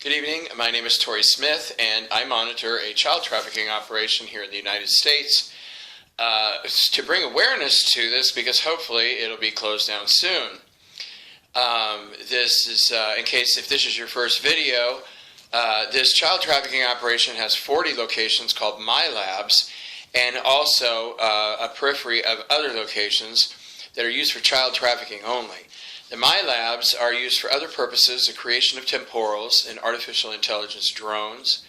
Good evening. My name is Tori Smith, and I monitor a child trafficking operation here in the United States to bring awareness to this because hopefully it'll be closed down soon. This is, in case if this is your first video, this child trafficking operation has 40 locations called MILABS and also a periphery of other locations that are used for child trafficking only. The MILABS are used for other purposes, the creation of temporals and artificial intelligence drones,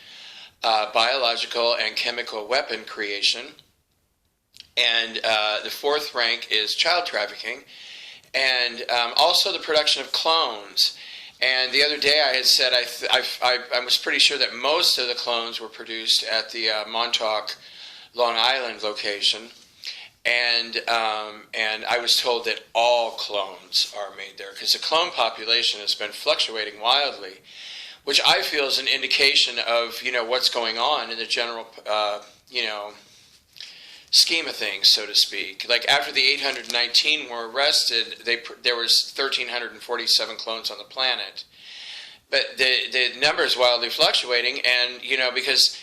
biological and chemical weapon creation, and the fourth rank is child trafficking, and also the production of clones. And the other day I had said I was pretty sure that most of the clones were produced at the Montauk, Long Island location. And I was told that all clones are made there because the clone population has been fluctuating wildly, which I feel is an indication of what's going on in the general scheme of things, so to speak. Like after the 819 were arrested, there was 1,347 clones on the planet, but the number is wildly fluctuating, and because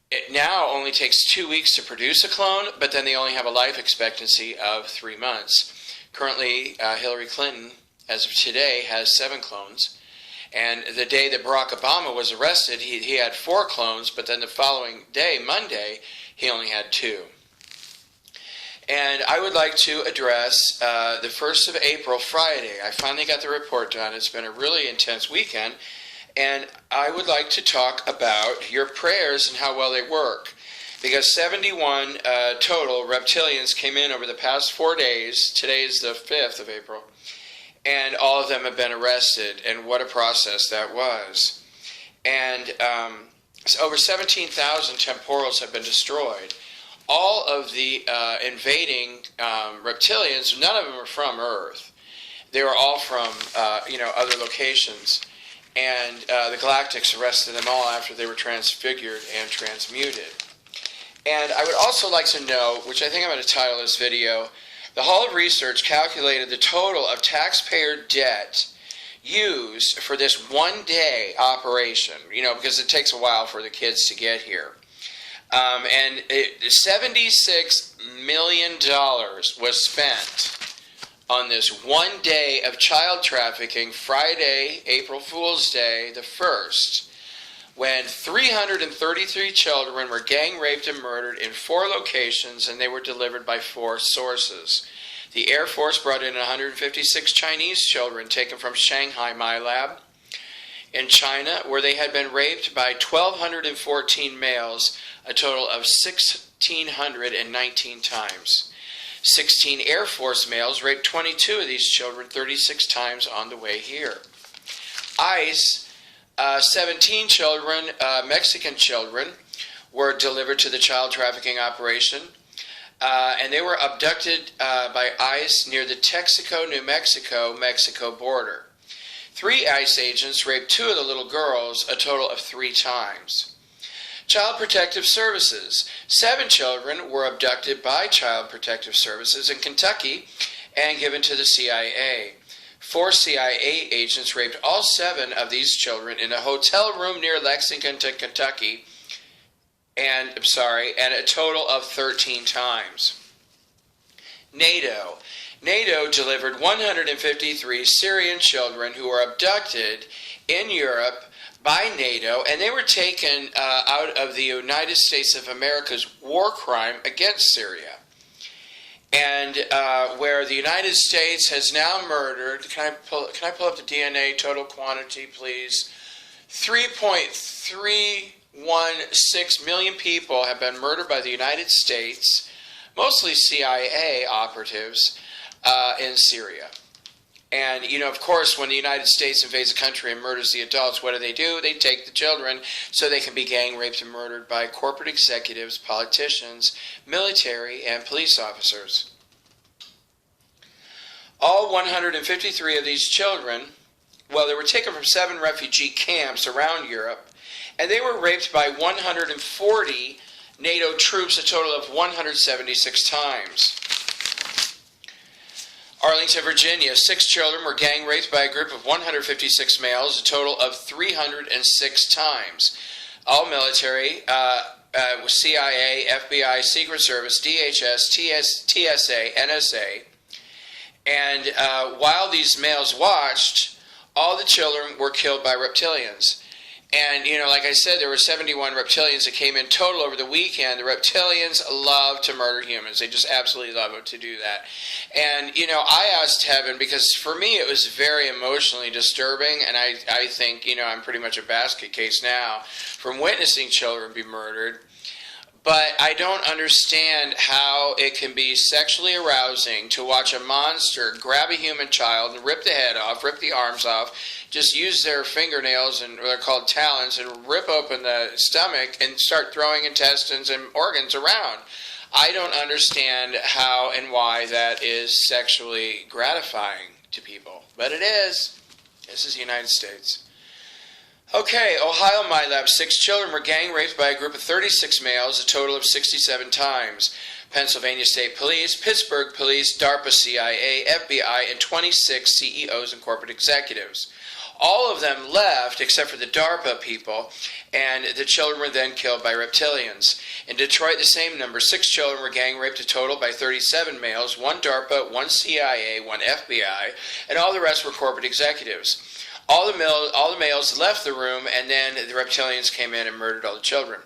it now only takes 2 weeks to produce a clone, but then they only have a life expectancy of 3 months. Currently, Hillary Clinton, as of today, has 7 clones. And the day that Barack Obama was arrested, he had 4 clones, but then the following day, Monday, he only had 2. And I would like to address the 1st of April, Friday. I finally got the report done. It's been a really intense weekend. And I would like to talk about your prayers and how well they work. Because 71 total Reptilians came in over the past 4 days. Today is the 5th of April. And all of them have been arrested. And what a process that was. And over 17,000 temporals have been destroyed. All of the invading reptilians, none of them are from Earth. They were all from other locations. And the Galactics arrested them all after they were transfigured and transmuted. And I would also like to know, which I think I'm going to title this video, the Hall of Research calculated the total of taxpayer debt used for this one-day operation, because it takes a while for the kids to get here. And $76 million was spent on this one day of child trafficking, Friday, April Fool's Day, the 1st, when 333 children were gang raped and murdered in 4 locations, and they were delivered by 4 sources. The Air Force brought in 156 Chinese children taken from Shanghai MILAB in China, where they had been raped by 1,214 males, a total of 1,619 times. 16 Air Force males raped 22 of these children 36 times on the way here. ICE, 17 children, Mexican children, were delivered to the child trafficking operation, and they were abducted by ICE near the Texaco, New Mexico border. 3 ICE agents raped 2 of the little girls a total of 3 times. Child Protective Services. 7 children were abducted by Child Protective Services in Kentucky and given to the CIA. 4 CIA agents raped all 7 of these children in a hotel room near Lexington, Kentucky, and a total of 13 times. NATO. NATO delivered 153 Syrian children who were abducted in Europe by NATO, and they were taken out of the United States of America's war crime against Syria. And where the United States has now murdered, can I pull up the DNA total quantity, please? 3.316 million people have been murdered by the United States, mostly CIA operatives, in Syria. And, of course, when the United States invades a country and murders the adults, what do? They take the children so they can be gang raped and murdered by corporate executives, politicians, military, and police officers. All 153 of these children, they were taken from 7 refugee camps around Europe, and they were raped by 140 NATO troops, a total of 176 times. Arlington, Virginia, 6 children were gang raped by a group of 156 males, a total of 306 times. All military, CIA, FBI, Secret Service, DHS, TSA, NSA. And while these males watched, all the children were killed by reptilians. And, like I said, there were 71 reptilians that came in total over the weekend. The reptilians love to murder humans. They just absolutely love to do that. And, I asked heaven, because for me it was very emotionally disturbing, and I think, I'm pretty much a basket case now from witnessing children be murdered. But I don't understand how it can be sexually arousing to watch a monster grab a human child and rip the head off, rip the arms off, just use their fingernails, and they're called talons, and rip open the stomach and start throwing intestines and organs around. I don't understand how and why that is sexually gratifying to people. But it is. This is the United States. Okay, Ohio MILABS, 6 children were gang raped by a group of 36 males, a total of 67 times. Pennsylvania State Police, Pittsburgh Police, DARPA, CIA, FBI, and 26 CEOs and corporate executives. All of them left except for the DARPA people, and the children were then killed by reptilians. In Detroit, the same number, 6 children were gang raped, a total by 37 males, 1 DARPA, 1 CIA, 1 FBI, and all the rest were corporate executives. All the males left the room, and then the reptilians came in and murdered all the children.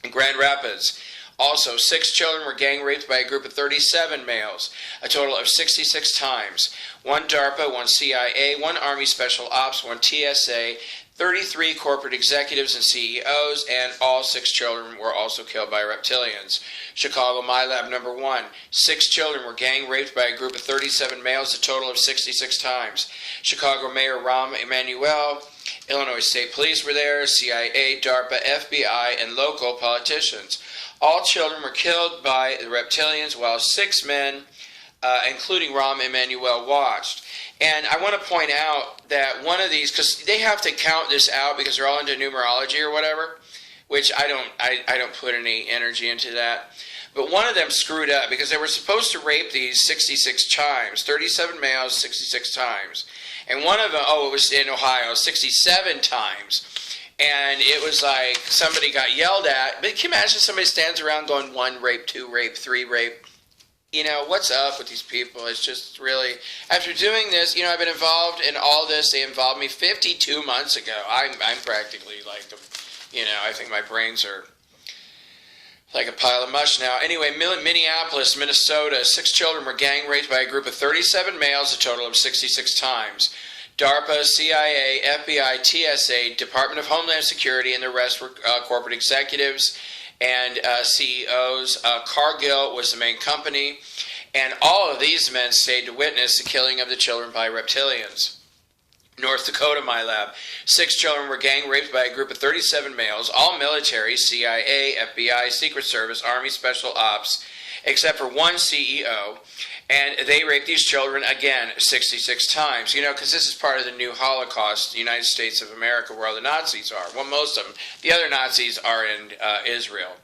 In Grand Rapids, also 6 children were gang raped by a group of 37 males, a total of 66 times. 1 DARPA, 1 CIA, 1 Army Special Ops, 1 TSA, 33 corporate executives and CEOs, and all 6 children were also killed by reptilians. Chicago MILAB number 1. 6 children were gang raped by a group of 37 males, a total of 66 times. Chicago Mayor Rahm Emanuel, Illinois State Police were there, CIA, DARPA, FBI, and local politicians. All children were killed by the reptilians, while 6 men, including Rahm Emanuel, watched. And I want to point out that one of these, because they have to count this out because they're all into numerology or whatever, which I don't put any energy into that. But one of them screwed up because they were supposed to rape these 66 times, 37 males, 66 times. And one of them, it was in Ohio, 67 times. And it was like somebody got yelled at. But can you imagine somebody stands around going 1 rape, 2 rape, 3 rape? What's up with these people? It's just really, after doing this, I've been involved in all this. They involved me 52 months ago. I'm practically like, I think my brains are like a pile of mush now. Anyway, Minneapolis, Minnesota, 6 children were gang raped by a group of 37 males, a total of 66 times. DARPA, CIA, FBI, TSA, Department of Homeland Security, and the rest were corporate executives and CEOs. Cargill was the main company, and all of these men stayed to witness the killing of the children by reptilians. North Dakota MILAB, 6 children were gang raped by a group of 37 males, all military, CIA, FBI, Secret Service, Army Special Ops, except for 1 CEO, and they raped these children again 66 times. Because this is part of the new Holocaust, the United States of America, where all the Nazis are. Well, most of them. The other Nazis are in Israel.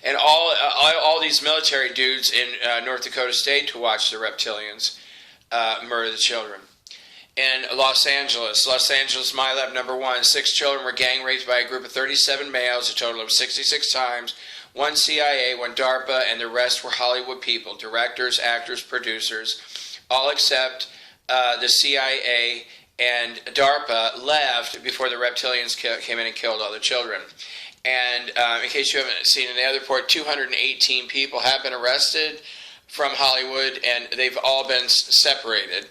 And all these military dudes in North Dakota stayed to watch the reptilians murder the children. In Los Angeles MILAB number 1, 6 children were gang raped by a group of 37 males, a total of 66 times. 1 CIA, 1 DARPA, and the rest were Hollywood people, directors, actors, producers, all except the CIA and DARPA left before the reptilians came in and killed all the children. And in case you haven't seen in the other report, 218 people have been arrested from Hollywood, and they've all been separated.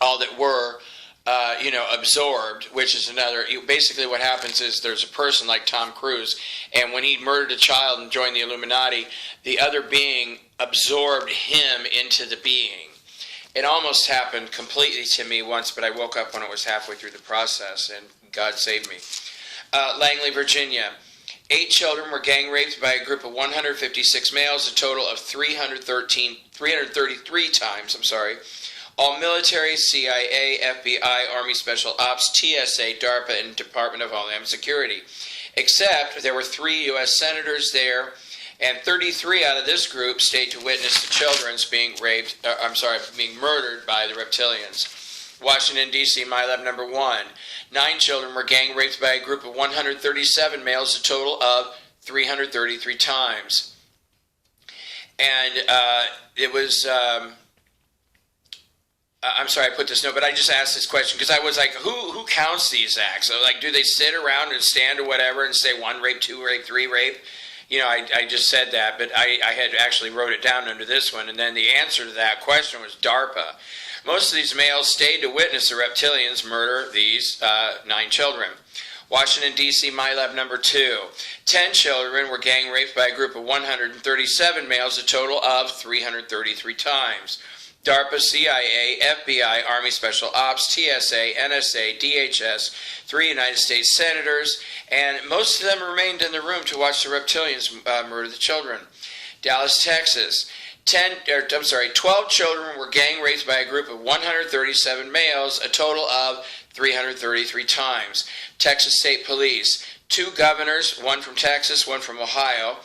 All that were, absorbed, which is another. Basically, what happens is there's a person like Tom Cruise, and when he murdered a child and joined the Illuminati, the other being absorbed him into the being. It almost happened completely to me once, but I woke up when it was halfway through the process, and God saved me. Langley, Virginia. 8 children were gang raped by a group of 156 males, a total of 333 times. All military, CIA, FBI, Army Special Ops, TSA, DARPA, and Department of Homeland Security. Except there were 3 U.S. senators there, And 33 out of this group stayed to witness the children's being being murdered by the Reptilians. Washington, D.C., MILAB number 1. 9 children were gang raped by a group of 137 males, a total of 333 times. And it was, I'm sorry I put this note, but I just asked this question because I was like, who counts these acts? So, like, do they sit around and stand or whatever and say 1 rape, 2 rape, 3 rape? You know, I just said that, but I had actually wrote it down under this one, and then the answer to that question was DARPA. Most of these males stayed to witness the Reptilians murder these 9 children. Washington, D.C., MILAB number 2. 10 children were gang raped by a group of 137 males, a total of 333 times. DARPA, CIA, FBI, Army Special Ops, TSA, NSA, DHS, 3 United States senators, and most of them remained in the room to watch the Reptilians murder the children. Dallas, Texas. 12 children were gang raped by a group of 137 males, a total of 333 times. Texas State Police. 2 governors, 1 from Texas, 1 from Ohio.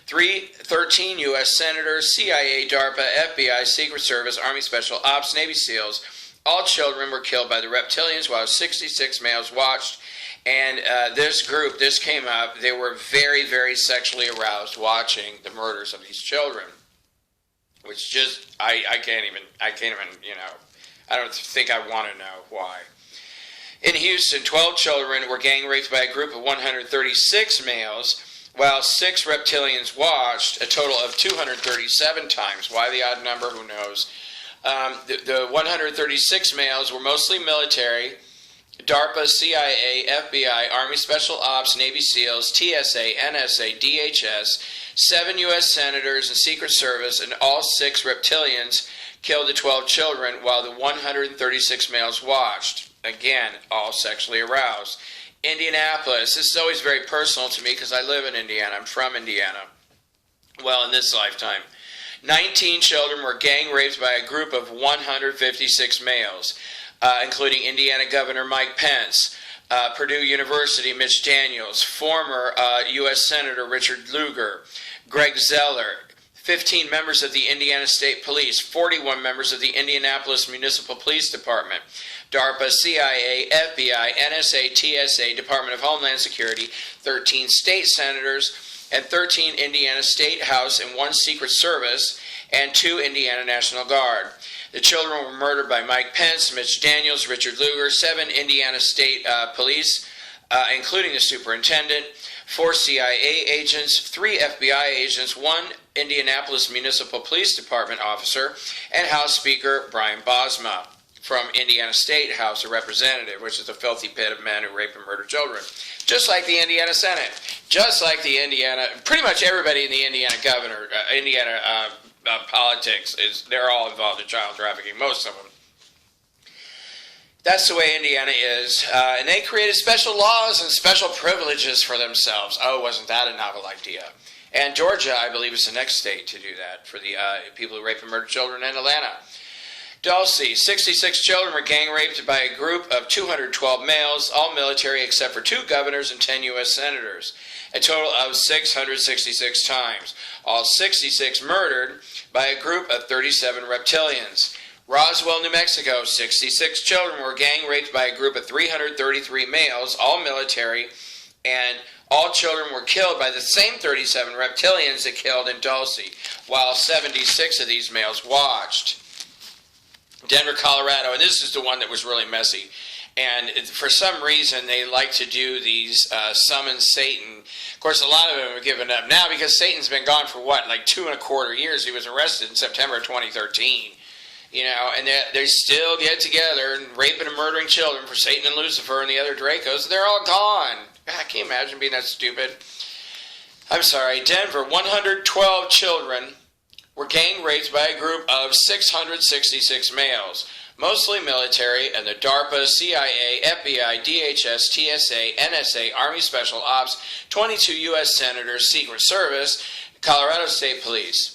13 U.S. senators, CIA, DARPA, FBI, Secret Service, Army Special Ops, Navy SEALs. All children were killed by the Reptilians while 66 males watched. And this came up, they were very, very sexually aroused watching the murders of these children. Which just, I can't even, you know, I don't think I want to know why. In Houston, 12 children were gang raped by a group of 136 males, while 6 Reptilians watched, a total of 237 times. Why the odd number, who knows. The 136 males were mostly military, DARPA, CIA, FBI, Army Special Ops, Navy SEALs, TSA, NSA, DHS, 7 U.S. senators and Secret Service, and all 6 Reptilians killed the 12 children while the 136 males watched. Again, all sexually aroused. Indianapolis. This is always very personal to me because I live in Indiana. I'm from Indiana. Well, in this lifetime. 19 children were gang raped by a group of 156 males, including Indiana Governor Mike Pence, Purdue University Mitch Daniels, former U.S. Senator Richard Lugar, Greg Zeller, 15 members of the Indiana State Police, 41 members of the Indianapolis Municipal Police Department, DARPA, CIA, FBI, NSA, TSA, Department of Homeland Security, 13 state senators, and 13 Indiana State House and 1 Secret Service, and 2 Indiana National Guard. The children were murdered by Mike Pence, Mitch Daniels, Richard Lugar, 7 Indiana State Police, including the superintendent, 4 CIA agents, 3 FBI agents, 1 Indianapolis Municipal Police Department officer, and House Speaker Brian Bosma from Indiana State House of Representatives, which is a filthy pit of men who rape and murder children. Just like the Indiana Senate, just like the Indiana, pretty much everybody in the Indiana governor, politics, they're all involved in child trafficking, most of them. That's the way Indiana is, and they created special laws and special privileges for themselves. Oh, wasn't that a novel idea? And Georgia, I believe, is the next state to do that for the people who rape and murder children in Atlanta. Dulce, 66 children were gang raped by a group of 212 males, all military except for 2 governors and 10 U.S. senators, a total of 666 times. All 66 murdered by a group of 37 Reptilians. Roswell, New Mexico, 66 children were gang raped by a group of 333 males, all military, and all children were killed by the same 37 Reptilians that killed in Dulce, while 76 of these males watched. Denver, Colorado, and this is the one that was really messy. And for some reason, they like to do these summon Satan. Of course, a lot of them have given up now because Satan's been gone for what, like 2.25 years. He was arrested in September of 2013. You know, and they still get together and raping and murdering children for Satan and Lucifer and the other Dracos. They're all gone. God, can you imagine being that stupid? I'm sorry. Denver, 112 children were gang raped by a group of 666 males, mostly military, and the DARPA, CIA, FBI, DHS, TSA, NSA, Army Special Ops, 22 U.S. senators, Secret Service, Colorado State Police.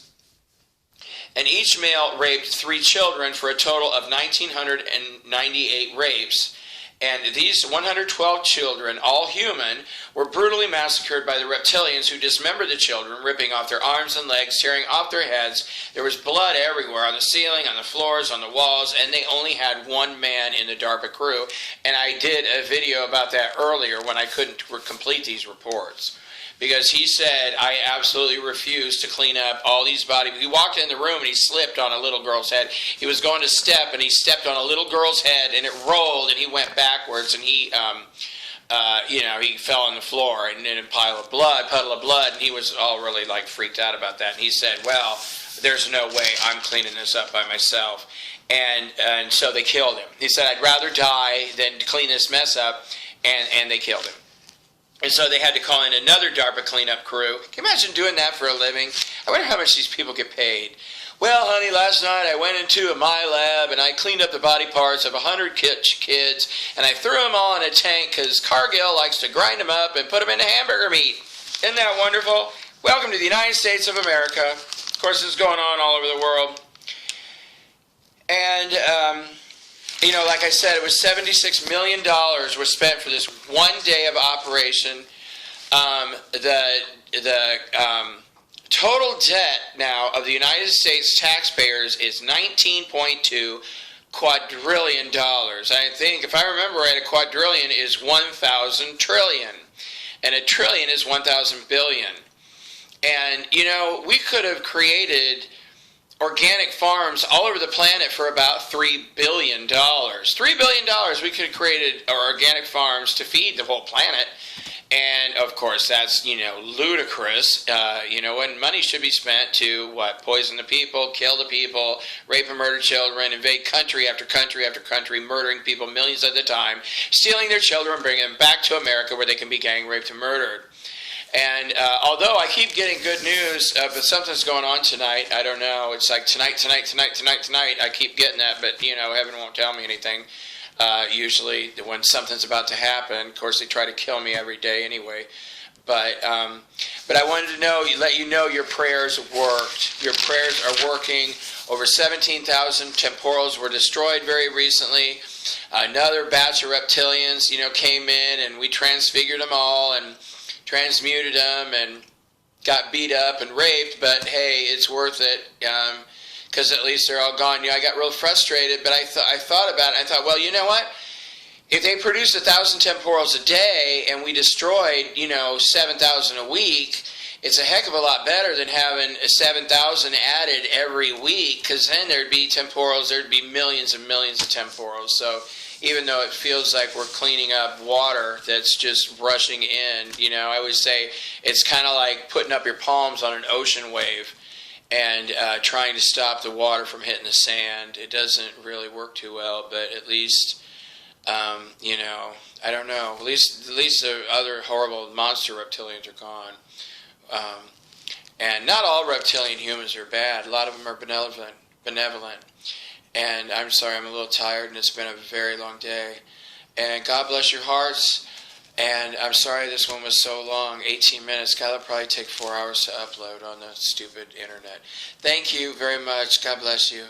And each male raped 3 children for a total of 1,998 rapes, And these 112 children, all human, were brutally massacred by the Reptilians, who dismembered the children, ripping off their arms and legs, tearing off their heads. There was blood everywhere, on the ceiling, on the floors, on the walls, and they only had one man in the DARPA crew. And I did a video about that earlier when I couldn't complete these reports. Because he said, I absolutely refuse to clean up all these bodies. He walked in the room and he slipped on a little girl's head. He was going to step and he stepped on a little girl's head and it rolled and he went backwards and he fell on the floor and in a puddle of blood, and he was all really like freaked out about that. And he said, well, there's no way I'm cleaning this up by myself. And so they killed him. He said, I'd rather die than clean this mess up, and they killed him. And so they had to call in another DARPA cleanup crew. Can you imagine doing that for a living? I wonder how much these people get paid. Well, honey, last night I went into a MILABS and I cleaned up the body parts of 100 kids and I threw them all in a tank because Cargill likes to grind them up and put them into hamburger meat. Isn't that wonderful? Welcome to the United States of America. Of course, this is going on all over the world. And, like I said, it was $76 million was spent for this one day of operation. The total debt now of the United States taxpayers is $19.2 quadrillion. I think, if I remember right, a quadrillion is 1,000 trillion. And a trillion is 1,000 billion. And, we could have created organic farms all over the planet for about $3 billion. $3 billion we could have created organic farms to feed the whole planet. And, of course, that's, ludicrous. When money should be spent to, poison the people, kill the people, rape and murder children, invade country after country after country, murdering people millions at a time, stealing their children and bringing them back to America where they can be gang raped and murdered. And although I keep getting good news, but something's going on tonight. I don't know. It's like tonight. I keep getting that, but, heaven won't tell me anything. Usually when something's about to happen. Of course, they try to kill me every day anyway. But I wanted to let you know your prayers worked. Your prayers are working. Over 17,000 temporals were destroyed very recently. Another batch of reptilians, came in and we transfigured them all and transmuted them and got beat up and raped, but hey, it's worth it because at least they're all gone. I got real frustrated, but I thought about it. I thought, well, you know what? If they produced 1,000 temporals a day and we destroyed, 7,000 a week, it's a heck of a lot better than having 7,000 added every week, because then there'd be temporals, there'd be millions and millions of temporals. So even though it feels like we're cleaning up water that's just rushing in, I always say it's kind of like putting up your palms on an ocean wave and trying to stop the water from hitting the sand. It doesn't really work too well, but at least, I don't know. At least the other horrible monster reptilians are gone. And not all reptilian humans are bad. A lot of them are benevolent. And I'm sorry, I'm a little tired, and it's been a very long day. And God bless your hearts. And I'm sorry this one was so long, 18 minutes. God, it'll probably take 4 hours to upload on the stupid internet. Thank you very much. God bless you.